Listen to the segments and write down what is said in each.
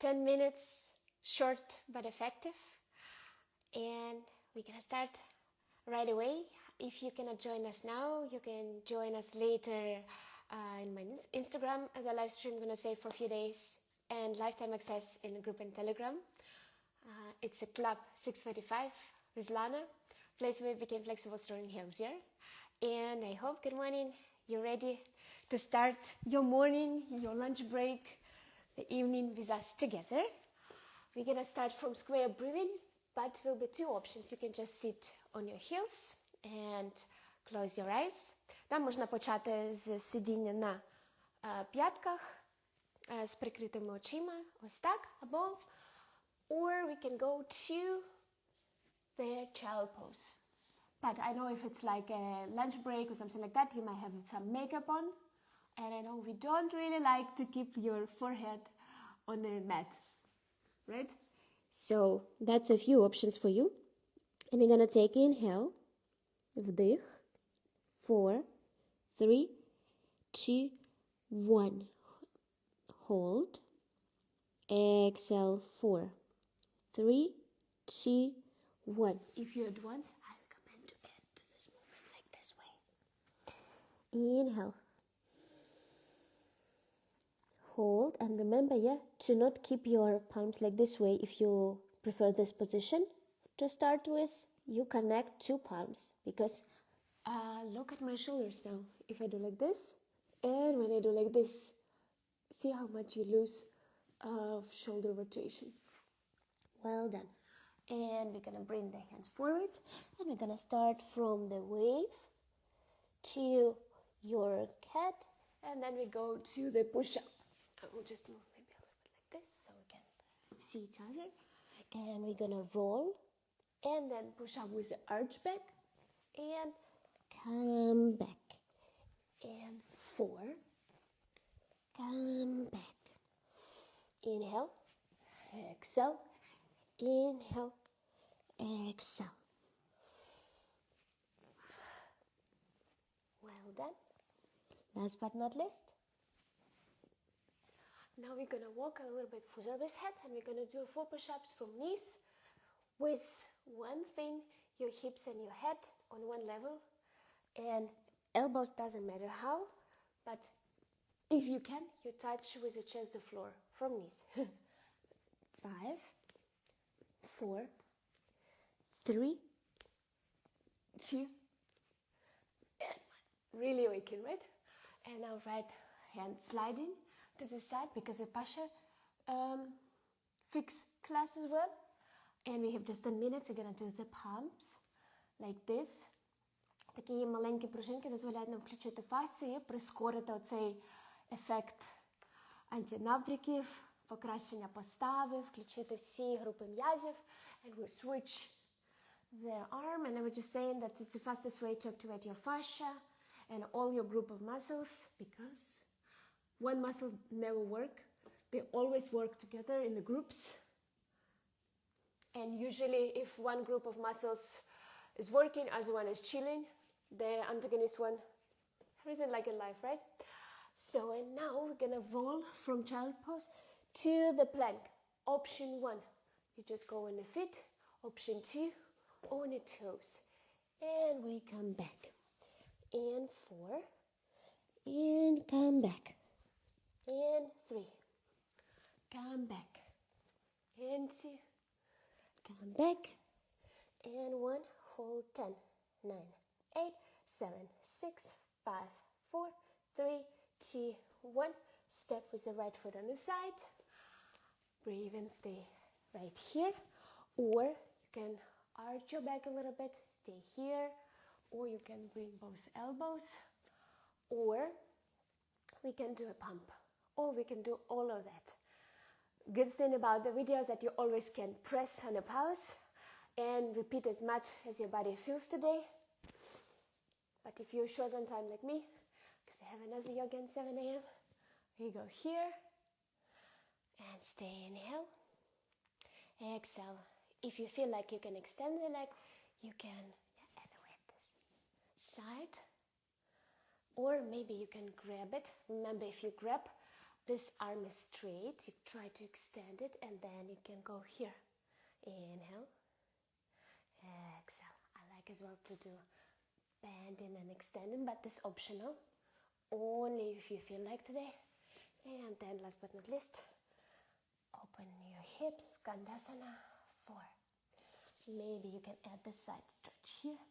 10 minutes, short but effective. And we're gonna start right away. If you cannot join us now, you can join us later in my Instagram. The live stream I'm gonna say for a few days, and lifetime access in a group in Telegram. It's a club 6:45 with Lana, place where we became flexible, strong, and healthier. And I hope, good morning, you're ready to start your morning, your lunch break, the evening with us together. We're gonna start from square breathing, but will be two options. You can just sit on your heels and close your eyes. Там можна почати з сидіння на п'ятках, з прикритими очима, ось так, або or we can go to the child pose. But I know if it's like a lunch break or something like that, you might have some makeup on. And I know we don't really like to keep your forehead on the mat, right? So that's a few options for you. And we're gonna take inhale, вдих, 4, 3, 2, 1. Hold. Exhale, 4, 3, 2, 1. If you advance, I recommend to add to this movement like this way. Inhale. Hold, and remember, to not keep your palms like this way if you prefer this position. To start with, you connect two palms, because look at my shoulders now. If I do like this, and when I do like this, see how much you lose of shoulder rotation. Well done. And we're gonna bring the hands forward, and we're gonna start from the wave to your cat, and then we go to the push-up. I will just move maybe a little bit like this so we can see each other. And we're gonna roll and then push up with the arch back and come back. And 4, come back. Inhale, exhale, inhale, exhale. Well done. Last but not least. Now we're gonna walk a little bit further with head, and we're gonna do 4 push-ups from knees with one thing, your hips and your head on one level, and elbows doesn't matter how, but if you can, you touch with your chest the floor from knees. 5, 4, 3, 2, and 1. Really waking, right? And now right hand sliding to the side, because the fascia fix class as well. And we have just 10 minutes. We're gonna do the palms like this. Такі маленькі пружинки дозволяють нам включити фасцію, прискорити оцей ефект антинабряків, покращення постави, включити всі групи м'язів. And we'll switch the arm, and I was just saying that it's the fastest way to activate your fascia and all your group of muscles, because one muscle never work. They always work together in the groups. And usually if one group of muscles is working, other one is chilling, the antagonist one isn't like in life, right? So, and now we're gonna roll from child pose to the plank. Option 1, you just go on the feet. Option 2, on the toes. And we come back. And 4, and come back. And 3, come back. And 2, come back. And 1, hold 10, 9, 8, 7, 6, 5, 4, 3, 2, 1. Step with the right foot on the side. Breathe and stay right here. Or you can arch your back a little bit, stay here. Or you can bring both elbows. Or we can do a pump. Or we can do all of that. Good thing about the video is that you always can press on a pause and repeat as much as your body feels today. But if you're short on time like me, because I have another yoga at 7 a.m., we go here and stay. Inhale, exhale. If you feel like you can extend the leg, you can elevate this side, or maybe you can grab it. Remember, if you grab, this arm is straight, you try to extend it, and then you can go here. Inhale, exhale. I like as well to do bending and extending, but this is optional, only if you feel like today. And then last but not least, open your hips, Skandasana, 4. Maybe you can add the side stretch here.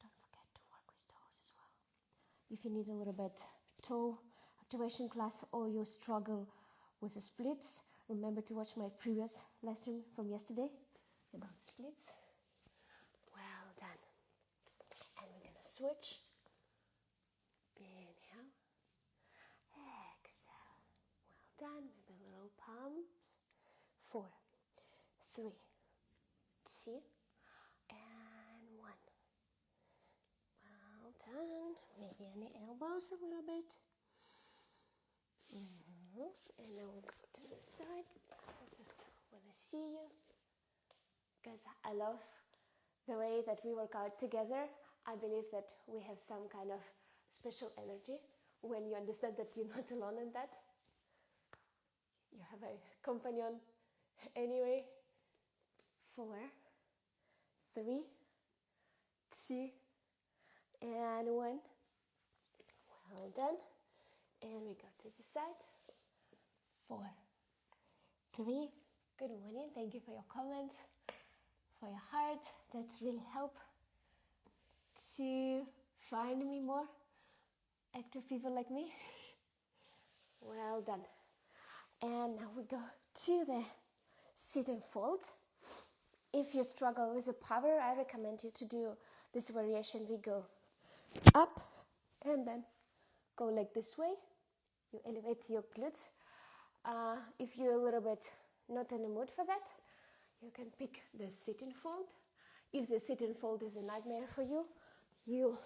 Don't forget to work with toes as well. If you need a little bit toe activation class or you struggle with the splits, remember to watch my previous live stream from yesterday about splits. Well done. And we're gonna switch. Inhale, exhale. Well done. Maybe little palms. 4, 3, 2, and 1. Well done. Maybe on the elbows a little bit. And then we'll go to the side. I just want to see you, because I love the way that we work out together. I believe that we have some kind of special energy when you understand that you're not alone in that. You have a companion anyway. 4, 3, 2, and 1. Well done. And we go to the side. 4, 3. Good morning. Thank you for your comments, for your heart. That's really help to find me more active people like me. Well done. And now we go to the sit and fold. If you struggle with the power, I recommend you to do this variation. We go up and then go like this way. You elevate your glutes. If you're a little bit not in the mood for that, you can pick the sit and fold. If the sit and fold is a nightmare for you, you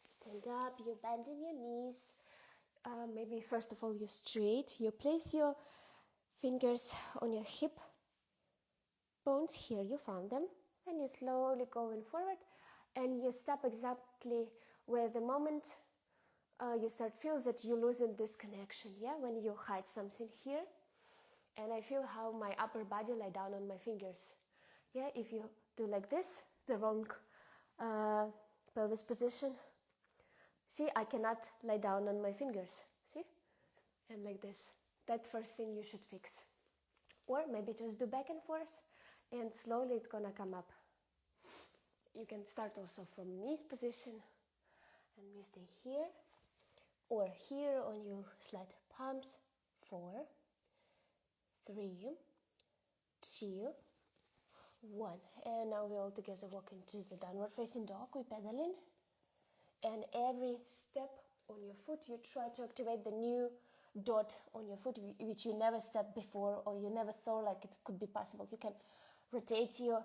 stand up, you bend in your knees. Maybe first of all you straight. You place your fingers on your hip bones. Here you found them. Then you slowly going forward, and you stop exactly where the moment you start feel that you're losing this connection. Yeah, when you hide something here, and I feel how my upper body lie down on my fingers. Yeah, if you do like this, the wrong pelvis position. See, I cannot lie down on my fingers. See, and like this. That first thing you should fix. Or maybe just do back and forth, and slowly it's gonna come up. You can start also from knees position, and we stay here, or here on your slide palms. 4, 3, 2, 1. And now we all together walk into the downward facing dog. We pedal in, and every step on your foot you try to activate the new dot on your foot which you never stepped before, or you never thought like it could be possible. You can rotate your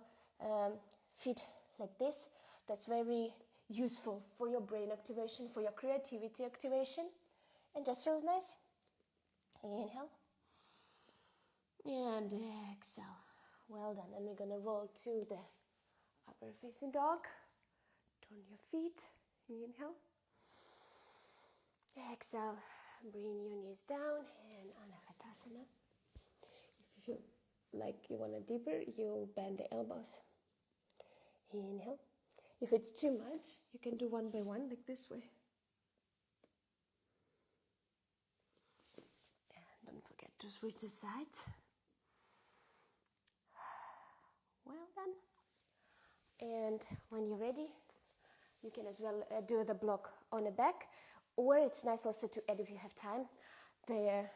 feet like this. That's very useful for your brain activation, for your creativity activation, and just feels nice. Inhale and exhale. Well done. And we're gonna roll to the upper facing dog. Turn your feet. Inhale, exhale. Bring your knees down and Anahatasana. If you like, you want it deeper, you bend the elbows. Inhale. If it's too much, you can do one by one, like this way. And don't forget to switch the sides. Well done. And when you're ready, you can as well do the block on the back. Or it's nice also to add, if you have time, the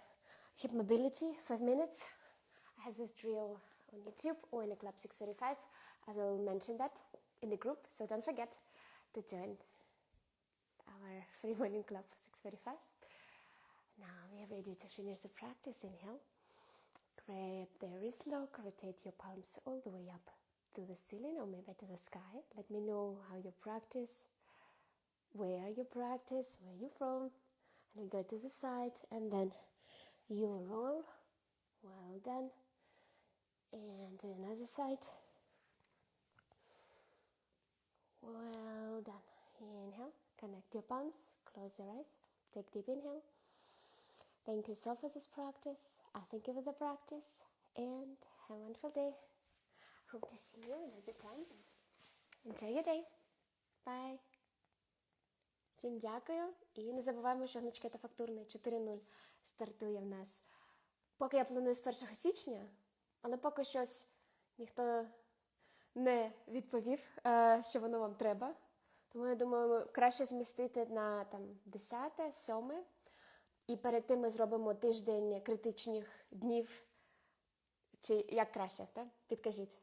hip mobility, 5 minutes. I have this drill on YouTube or in the Club 635. I will mention that in the group, so don't forget to join our free morning club 635. Now we are ready to finish the practice. Inhale, grab the wrist lock, rotate your palms all the way up to the ceiling or maybe to the sky. Let me know how you practice, where you practice, where you're from. And we go to the side, and then you roll. Well done. And to another side. Well done. Inhale, connect your palms, close your eyes, take deep inhale. Thank you so for this practice. I thank you for the practice. And have a wonderful day. Hope to see you another time. Enjoy your day. Bye. Всім дякую. І не забуваємо, що гнучке та фактурне 4.0 стартує в нас. Поки я планую з 1 січня, але поки щось ніхто не відповів, що воно вам треба. Тому я думаю, краще змістити на 10, 7. І перед тим ми зробимо тиждень критичних днів. Чи як краще, так? Підкажіть.